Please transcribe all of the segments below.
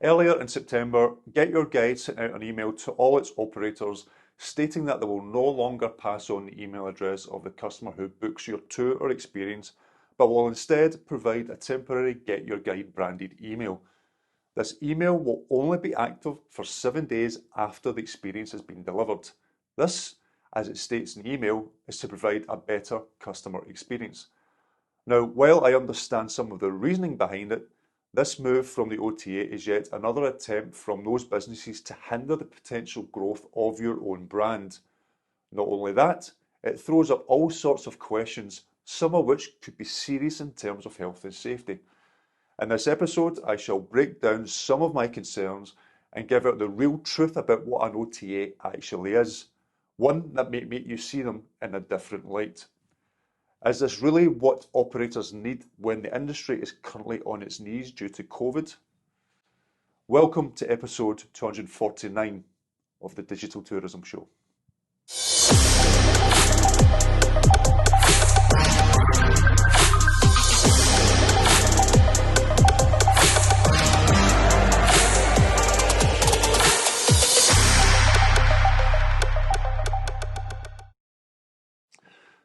Earlier in September, GetYourGuide sent out an email to all its operators stating that they will no longer pass on the email address of the customer who books your tour or experience, but will instead provide a temporary GetYourGuide branded email. This email will only be active for 7 days after the experience has been delivered. This, as it states in the email, is to provide a better customer experience. Now, while I understand some of the reasoning behind it, this move from the OTA is yet another attempt from those businesses to hinder the potential growth of your own brand. Not only that, it throws up all sorts of questions, some of which could be serious in terms of health and safety. In this episode, I shall break down some of my concerns and give out the real truth about what an OTA actually is, one that may make you see them in a different light. Is this really what operators need when the industry is currently on its knees due to COVID? Welcome to episode 249 of the Digital Tourism Show.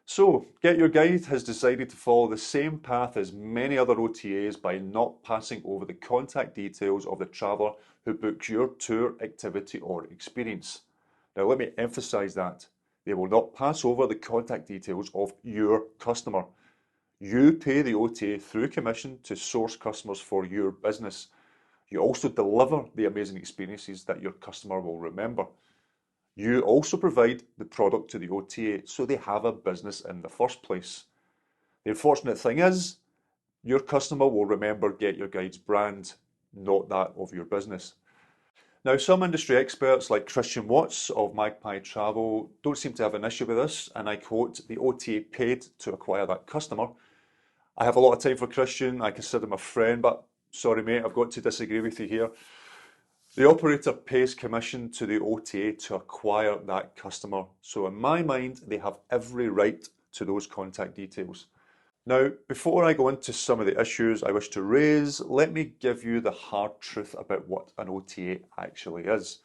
So, GetYourGuide has decided to follow the same path as many other OTAs by not passing over the contact details of the traveller who books your tour, activity or experience. Now let me emphasise that. They will not pass over the contact details of your customer. You pay the OTA through commission to source customers for your business. You also deliver the amazing experiences that your customer will remember. You also provide the product to the OTA, so they have a business in the first place. The unfortunate thing is, your customer will remember GetYourGuide's brand, not that of your business. Now, some industry experts like Christian Watts of Magpie Travel don't seem to have an issue with this, and I quote, "The OTA paid to acquire that customer." I have a lot of time for Christian, I consider him a friend, but sorry mate, I've got to disagree with you here. The operator pays commission to the OTA to acquire that customer. So in my mind, they have every right to those contact details. Now, before I go into some of the issues I wish to raise, let me give you the hard truth about what an OTA actually is.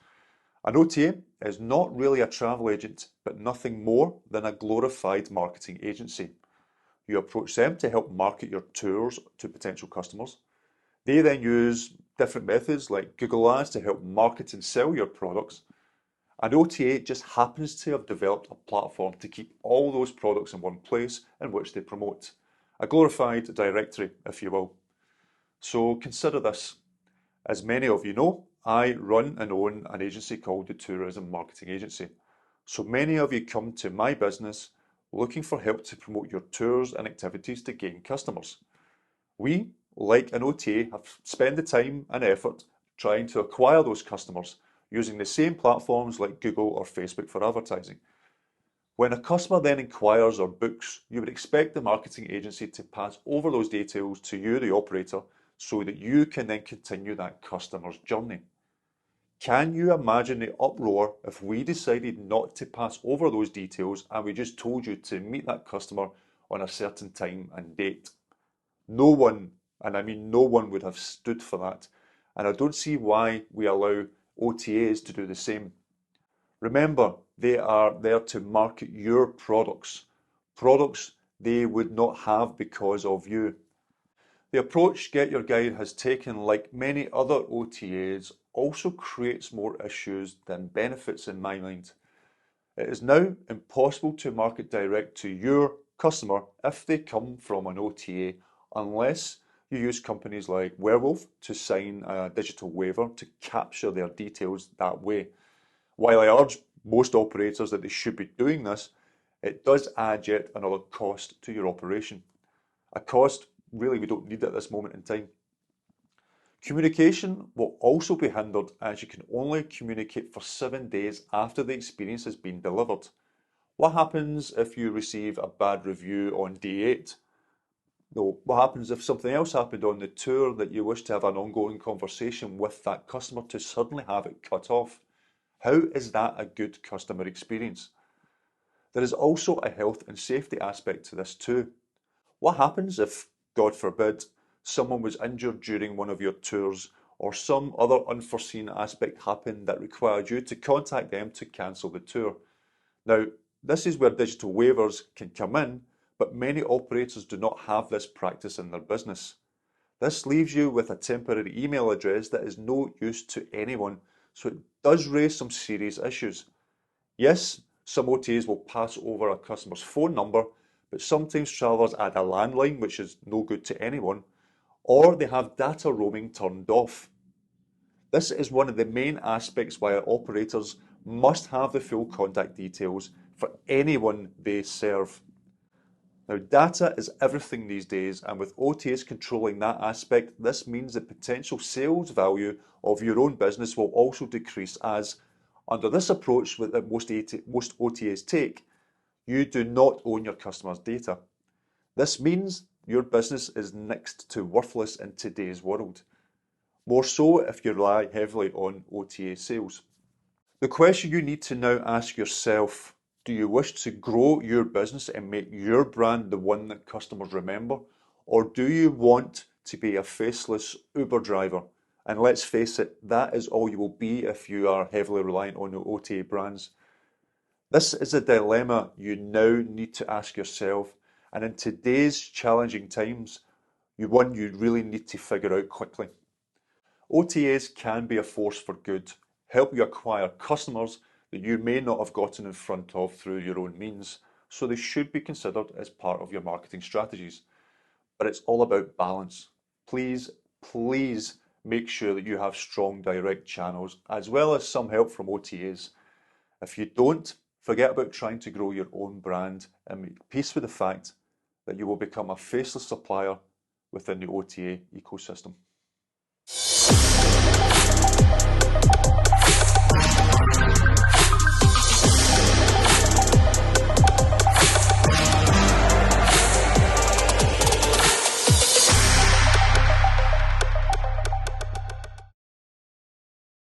An OTA is not really a travel agent, but nothing more than a glorified marketing agency. You approach them to help market your tours to potential customers. They then use different methods like Google Ads to help market and sell your products. An OTA just happens to have developed a platform to keep all those products in one place in which they promote. A glorified directory, if you will. So consider this. As many of you know, I run and own an agency called the Tourism Marketing Agency. So many of you come to my business looking for help to promote your tours and activities to gain customers. We, like an OTA, have spent the time and effort trying to acquire those customers using the same platforms like Google or Facebook for advertising. When a customer then inquires or books, you would expect the marketing agency to pass over those details to you, the operator, so that you can then continue that customer's journey. Can you imagine the uproar if we decided not to pass over those details and we just told you to meet that customer on a certain time and date? No one, and I mean no one, would have stood for that. And I don't see why we allow OTAs to do the same. Remember, they are there to market your products they would not have because of you. The approach GetYourGuide has taken, like many other OTAs, also creates more issues than benefits in my mind. It is now impossible to market direct to your customer if they come from an OTA, unless you use companies like Werewolf to sign a digital waiver to capture their details that way. While I urge most operators that they should be doing this, it does add yet another cost to your operation. A cost really we don't need at this moment in time. Communication will also be hindered as you can only communicate for 7 days after the experience has been delivered. What happens if you receive a bad review on day 8? No, what happens if something else happened on the tour that you wish to have an ongoing conversation with that customer to suddenly have it cut off? How is that a good customer experience? There is also a health and safety aspect to this too. What happens if, God forbid, someone was injured during one of your tours or some other unforeseen aspect happened that required you to contact them to cancel the tour. Now, this is where digital waivers can come in, but many operators do not have this practice in their business. This leaves you with a temporary email address that is no use to anyone, so it does raise some serious issues. Yes, some OTAs will pass over a customer's phone number, but sometimes travelers add a landline, which is no good to anyone, or they have data roaming turned off. This is one of the main aspects why operators must have the full contact details for anyone they serve. Now, data is everything these days, and with OTAs controlling that aspect, this means the potential sales value of your own business will also decrease, as under this approach that most OTAs take, you do not own your customers' data. This means your business is next to worthless in today's world, more so if you rely heavily on OTA sales. The question you need to now ask yourself: do you wish to grow your business and make your brand the one that customers remember? Or do you want to be a faceless Uber driver? And let's face it, that is all you will be if you are heavily reliant on the OTA brands. This is a dilemma you now need to ask yourself, and in today's challenging times, you really need to figure out quickly. OTAs can be a force for good, help you acquire customers that you may not have gotten in front of through your own means, so they should be considered as part of your marketing strategies. But it's all about balance. Please, please make sure that you have strong direct channels as well as some help from OTAs. If you don't, forget about trying to grow your own brand and make peace with the fact that you will become a faceless supplier within the OTA ecosystem.